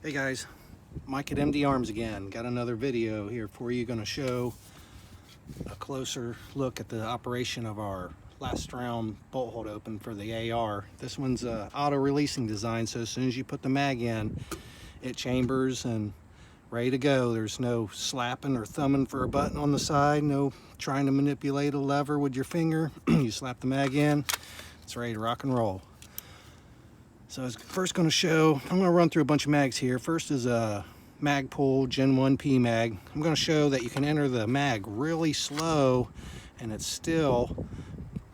Hey guys, Mike at MD Arms again. Got another video here for you. Going to show a closer look at the operation of our last round bolt hold open for the AR. This one's a auto releasing design, so as soon as you put the mag in, it chambers and ready to go. There's no slapping or thumbing for a button on the side, no trying to manipulate a lever with your finger. You slap the mag in, it's ready to rock and roll. So I was first going to show, I'm going to run through a bunch of mags here. First is a Magpul Gen 1P mag. I'm going to show that you can enter the mag really slow and it's still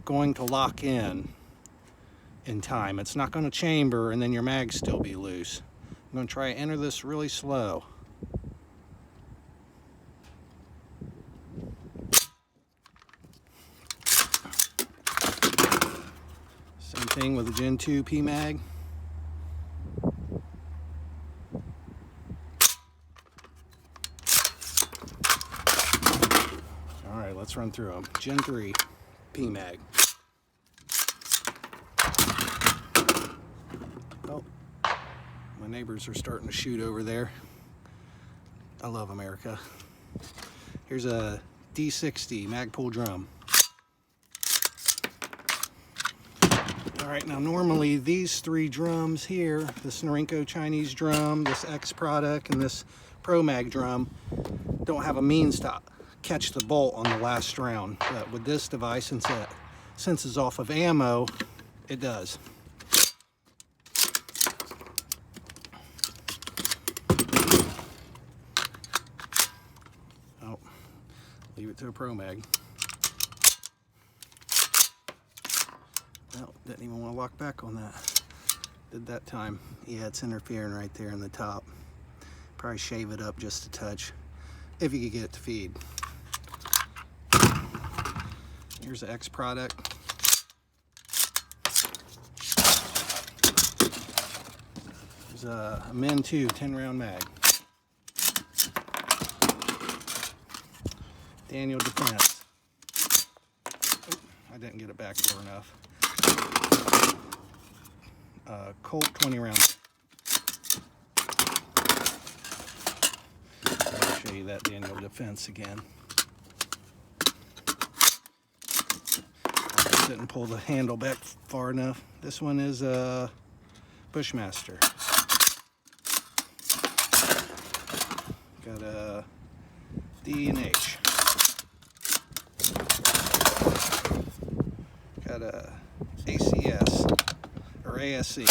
going to lock in time. It's not going to chamber and then your mag still be loose. I'm going to try to enter this really slow. Same thing with the Gen 2 P mag. Alright, let's run through them. Gen 3 P mag. Oh, my neighbors are starting to shoot over there. I love America. Here's a D60 Magpul drum. Alright, now normally these three drums here, this Norinco Chinese drum, this X product, and this Pro Mag drum, don't have a means to catch the bolt on the last round. But with this device, since it senses off of ammo, it does. Oh, leave it to a Pro Mag. Well, didn't even want to lock back on that. Did that time. Yeah, it's interfering right there in the top. Probably shave it up just a touch if you could get it to feed. Here's the X product. There's a Men 2 10-round mag. Daniel Defense. Oh, I didn't get it back far enough. Colt 20 round. I'll show you that Daniel Defense again. I didn't pull the handle back far enough. This one is a Bushmaster. Got a D&H. Got a ACS or ASC.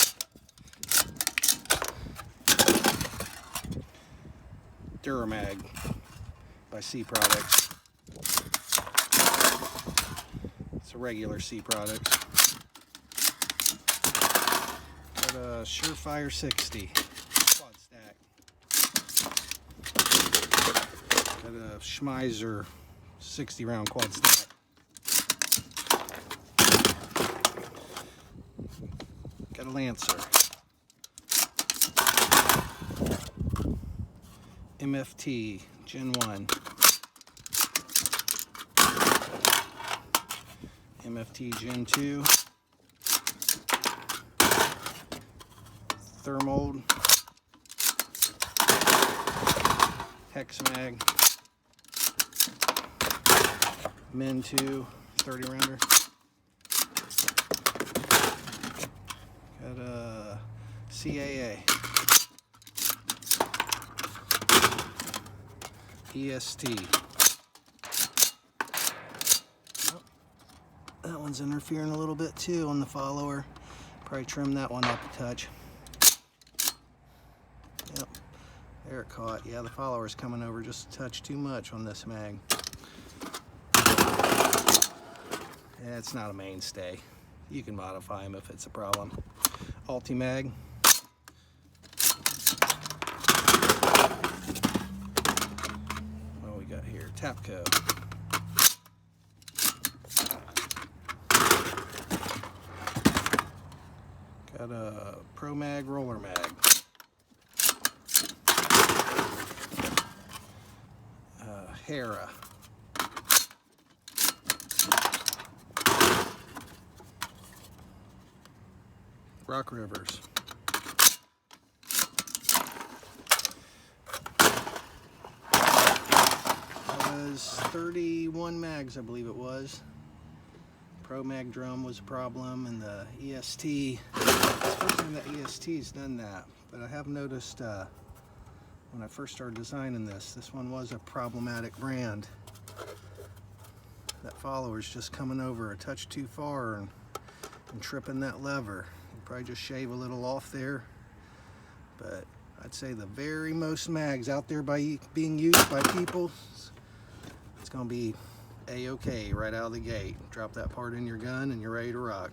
Duramag by C Products. It's a regular C product. Got a Surefire 60 quad stack. Got a Schmeiser 60 round quad stack. Got a Lancer. MFT Gen 1. MFT Gen 2. Thermold. Hex mag. Men 2 30 rounder. Got a CAA. EST. Oh, that one's interfering a little bit too on the follower. Probably trim that one up a touch. Yep, there it caught. Yeah, the follower's coming over just a touch too much on this mag. Yeah, it's not a mainstay. You can modify them if it's a problem. Ulti-mag. What we got here? Tapco. Got a Pro Mag roller mag. Hera. Rock Rivers. was 31 mags, I believe it was. Pro Mag drum was a problem, and the EST, it's the first time that EST's done that, but I have noticed when I first started designing this one was a problematic brand. That follower's just coming over a touch too far and tripping that lever. You probably just shave a little off there, but I'd say the very most mags out there being used by people, it's going to be A-OK right out of the gate. Drop that part in your gun and you're ready to rock.